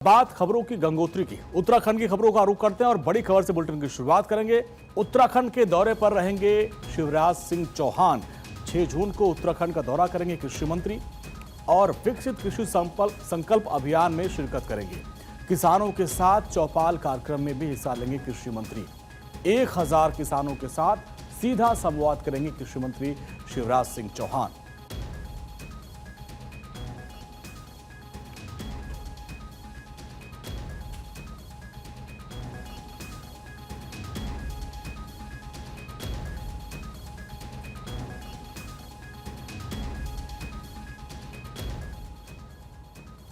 बात खबरों की गंगोत्री की। उत्तराखंड की खबरों का रुख करते हैं और बड़ी खबर से बुलेटिन की शुरुआत करेंगे। उत्तराखंड के दौरे पर रहेंगे शिवराज सिंह चौहान। 6 जून को उत्तराखंड का दौरा करेंगे कृषि मंत्री और विकसित कृषि संकल्प अभियान में शिरकत करेंगे। किसानों के साथ चौपाल कार्यक्रम में भी हिस्सा लेंगे कृषि मंत्री। 1000 किसानों के साथ सीधा संवाद करेंगे कृषि मंत्री शिवराज सिंह चौहान।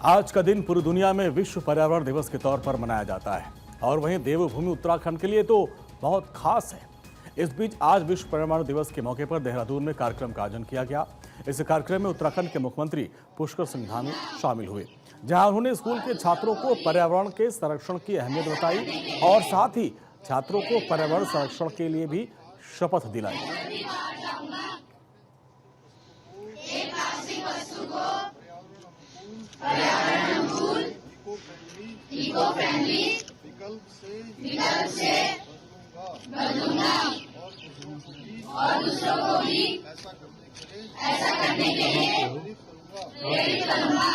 आज का दिन पूरी दुनिया में विश्व पर्यावरण दिवस के तौर पर मनाया जाता है और वहीं देवभूमि उत्तराखंड के लिए तो बहुत खास है। इस बीच आज विश्व पर्यावरण दिवस के मौके पर देहरादून में कार्यक्रम का आयोजन किया गया। इस कार्यक्रम में उत्तराखंड के मुख्यमंत्री पुष्कर सिंह धामी शामिल हुए, जहां उन्होंने स्कूल के छात्रों को पर्यावरण के संरक्षण की अहमियत बताई और साथ ही छात्रों को पर्यावरण संरक्षण के लिए भी शपथ दिलाई। इको फ्रेंडली विकल्प से बदलूंगा और दूसरों को भी ऐसा करने के लिए प्रेरित करूंगा।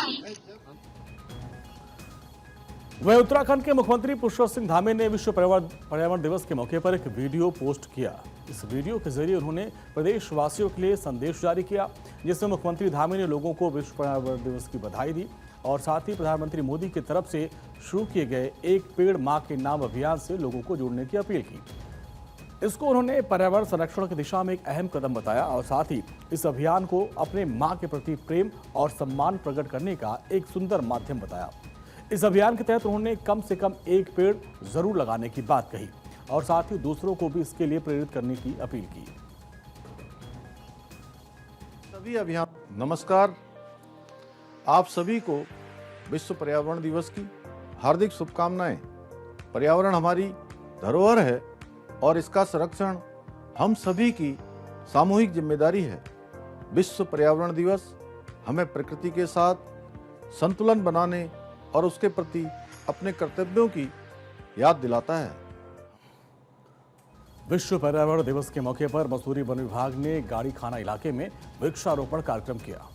वह उत्तराखंड के मुख्यमंत्री पुष्कर सिंह धामी ने विश्व पर्यावरण दिवस के मौके पर एक वीडियो पोस्ट किया। इस वीडियो के जरिए उन्होंने प्रदेशवासियों के लिए संदेश जारी किया, जिसमें मुख्यमंत्री धामी ने लोगों को विश्व पर्यावरण दिवस की बधाई दी और साथ ही प्रधानमंत्री मोदी की तरफ से शुरू किए गए एक पेड़ मां के नाम अभियान से लोगों को जुड़ने की अपील की। इसको उन्होंने पर्यावरण संरक्षण की दिशा में एक अहम कदम बताया और साथ ही इस अभियान को अपने मां के प्रति प्रेम और सम्मान प्रकट करने का एक सुंदर माध्यम बताया। इस अभियान के तहत उन्होंने कम से कम एक पेड़ जरूर लगाने की बात कही और साथ ही दूसरों को भी इसके लिए प्रेरित करने की अपील की। सभी अभियान नमस्कार, आप सभी को विश्व पर्यावरण दिवस की हार्दिक शुभकामनाएं। पर्यावरण हमारी धरोहर है और इसका संरक्षण हम सभी की सामूहिक जिम्मेदारी है। विश्व पर्यावरण दिवस हमें प्रकृति के साथ संतुलन बनाने और उसके प्रति अपने कर्तव्यों की याद दिलाता है। विश्व पर्यावरण दिवस के मौके पर मसूरी वन विभाग ने गाड़ी खाना इलाके में वृक्षारोपण कार्यक्रम किया,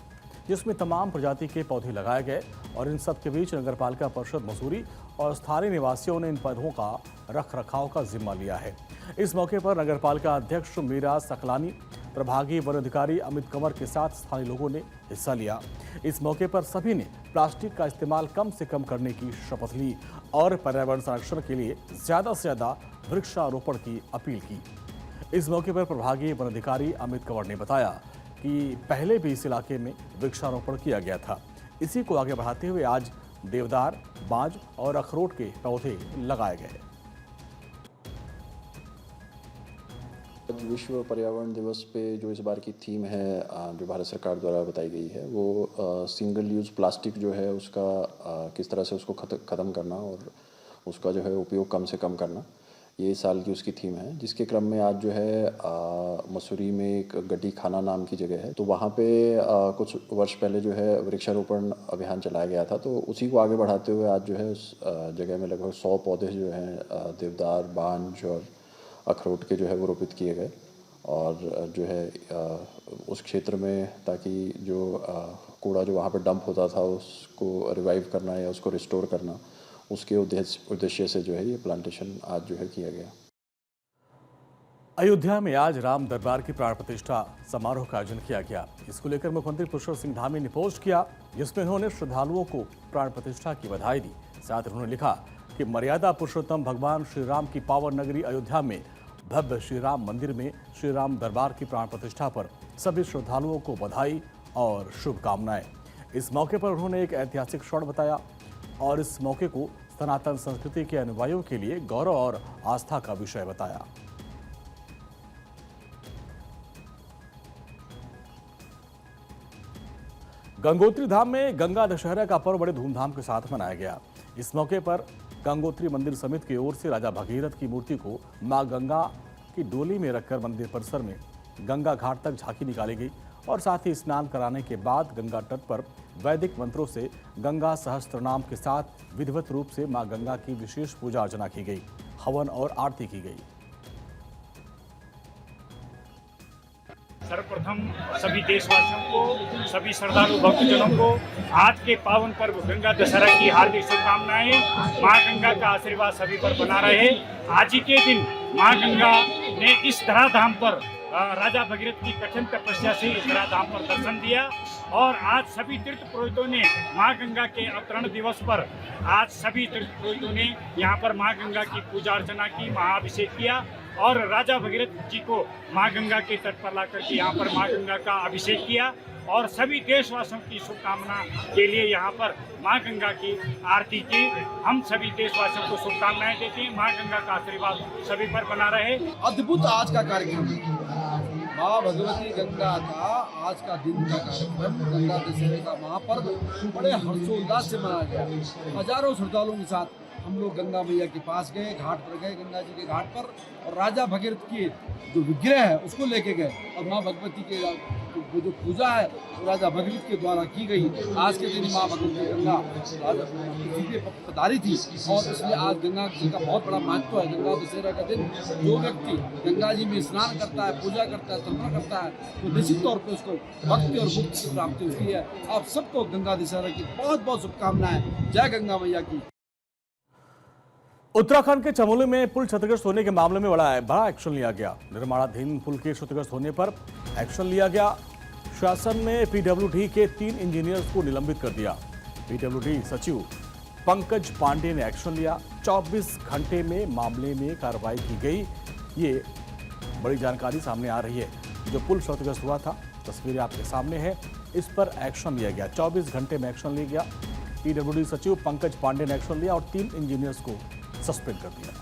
जिसमें तमाम प्रजाति के पौधे लगाए गए और इन सब के बीच नगरपालिका परिषद मसूरी और स्थानीय निवासियों ने इन पौधों का रख रखाव का जिम्मा लिया है। इस मौके पर नगरपालिका अध्यक्ष मीरा सकलानी, प्रभागीय वन अधिकारी अमित कंवर के साथ स्थानीय लोगों ने हिस्सा लिया। इस मौके पर सभी ने प्लास्टिक का इस्तेमाल कम से कम करने की शपथ ली और पर्यावरण संरक्षण के लिए ज्यादा से ज्यादा वृक्षारोपण की अपील की। इस मौके पर प्रभागीय वन अधिकारी अमित कंवर ने बताया कि पहले भी इस इलाके में वृक्षारोपण किया गया था। इसी को आगे बढ़ाते हुए आज देवदार, बांज और अखरोट के पौधे लगाए गए। विश्व पर्यावरण दिवस पे जो इस बार की थीम है, जो भारत सरकार द्वारा बताई गई है, वो सिंगल यूज़ प्लास्टिक जो है उसका किस तरह से उसको ख़त्म करना और उसका जो है उपयोग कम से कम करना, ये इस साल की उसकी थीम है। जिसके क्रम में आज जो है मसूरी में एक गड्डी खाना नाम की जगह है, तो वहाँ पे कुछ वर्ष पहले जो है वृक्षारोपण अभियान चलाया गया था। तो उसी को आगे बढ़ाते हुए आज जो है उस जगह में लगभग 100 पौधे जो हैं देवदार, बांज और अखरोट के जो है वो रोपित किए गए और जो है उस क्षेत्र में, ताकि जो कूड़ा जो वहाँ पर डंप होता था उसको रिवाइव करना या उसको रिस्टोर करना, उसके उद्देश्य से जो है ये प्लांटेशन आज जो है किया गया। अयोध्या में आज राम दरबार की प्राण प्रतिष्ठा समारोह का आयोजन किया गया। इसको लेकर मुख्यमंत्री पुष्कर सिंह धामी ने पोस्ट किया, जिसमें उन्होंने श्रद्धालुओं को प्राण प्रतिष्ठा की बधाई दी। साथ ही उन्होंने लिखा कि मर्यादा पुरुषोत्तम भगवान श्री राम की पावन नगरी अयोध्या में भव्य श्री राम मंदिर में श्री राम दरबार की प्राण प्रतिष्ठा पर सभी श्रद्धालुओं को बधाई और शुभकामनाएं। इस मौके पर उन्होंने एक ऐतिहासिक क्षण बताया और इस मौके को सनातन संस्कृति के अनुयायियों के लिए गौरव और आस्था का विषय बताया। गंगोत्री धाम में गंगा दशहरा का पर्व बड़े धूमधाम के साथ मनाया गया। इस मौके पर गंगोत्री मंदिर समिति की ओर से राजा भगीरथ की मूर्ति को मां गंगा की डोली में रखकर मंदिर परिसर में गंगा घाट तक झांकी निकाली गई और साथ ही स्नान कराने के बाद गंगा तट पर वैदिक मंत्रों से गंगा सहस्त्र नाम के साथ विधिवत रूप से मां गंगा की विशेष पूजा अर्चना की गई, हवन और आरती की गई। सर्वप्रथम सभी देशवासियों को, सभी श्रद्धालु भक्तजनों को आज के पावन पर्व गंगा दशहरा की हार्दिक शुभकामनाएं। मां गंगा का आशीर्वाद सभी पर बना रहे। आज ही के दिन मां गंगा ने इस धराधाम पर राजा भगीरथ की कठिन तपस्या से इस धराधाम पर दर्शन दिया और आज सभी तीर्थ पुरोहितों ने मां गंगा के अवतरण दिवस पर आज सभी तीर्थ पुरोहितों ने यहाँ पर मां गंगा की पूजा अर्चना की, महाअभिषेक किया और राजा भगीरथ जी को मां गंगा के तट पर लाकर के यहाँ पर मां गंगा का अभिषेक किया और सभी देशवासियों की शुभकामना के लिए यहाँ पर मां गंगा की आरती की। हम सभी देशवासियों को शुभकामनाएं देते हैं। मां गंगा का आशीर्वाद सभी पर बना रहे। अद्भुत आज का कार्यक्रम, माँ भगवती गंगा का आज का दिन का कार्यक्रम, गंगा दशहरे का महापर्व बड़े हर्षोल्लास से मनाया गया। हजारों श्रद्धालुओं के साथ हम लोग गंगा मैया के पास गए, घाट पर गए, गंगा जी के घाट पर, और राजा भगीरथ की जो विग्रह है उसको लेके गए और माँ भगवती के वो जो पूजा है वो राजा भगीरथ के द्वारा की गई। आज के दिन माँ भगवती गंगा पृथ्वी पे पधारी थी और इसलिए आज गंगा जी का बहुत बड़ा महत्व है। गंगा दशहरा का दिन जो व्यक्ति गंगा जी में स्नान करता है, पूजा करता है, तर्पण करता है, तो निश्चित तौर पर उसको भक्ति और मुक्ति की प्राप्ति होती है। आप सबको गंगा दशहरा की बहुत बहुत शुभकामनाएं। जय गंगा मैया की। उत्तराखंड के चमोली में पुल क्षतिग्रस्त होने के मामले में बड़ा एक्शन लिया गया। निर्माणाधीन पुल के क्षतिग्रस्त होने पर एक्शन लिया गया। शासन ने पीडब्ल्यूडी के 3 इंजीनियर्स को निलंबित कर दिया। पीडब्ल्यूडी सचिव पंकज पांडे ने एक्शन लिया। 24 घंटे में मामले में कार्रवाई की गई। ये बड़ी जानकारी सामने आ रही है। जो पुल क्षतिग्रस्त हुआ था, तस्वीरें आपके सामने है, इस पर एक्शन लिया गया। 24 घंटे में एक्शन लिया गया। पीडब्ल्यूडी सचिव पंकज पांडे ने एक्शन लिया और 3 इंजीनियर्स को सस्पेंड कर दिया।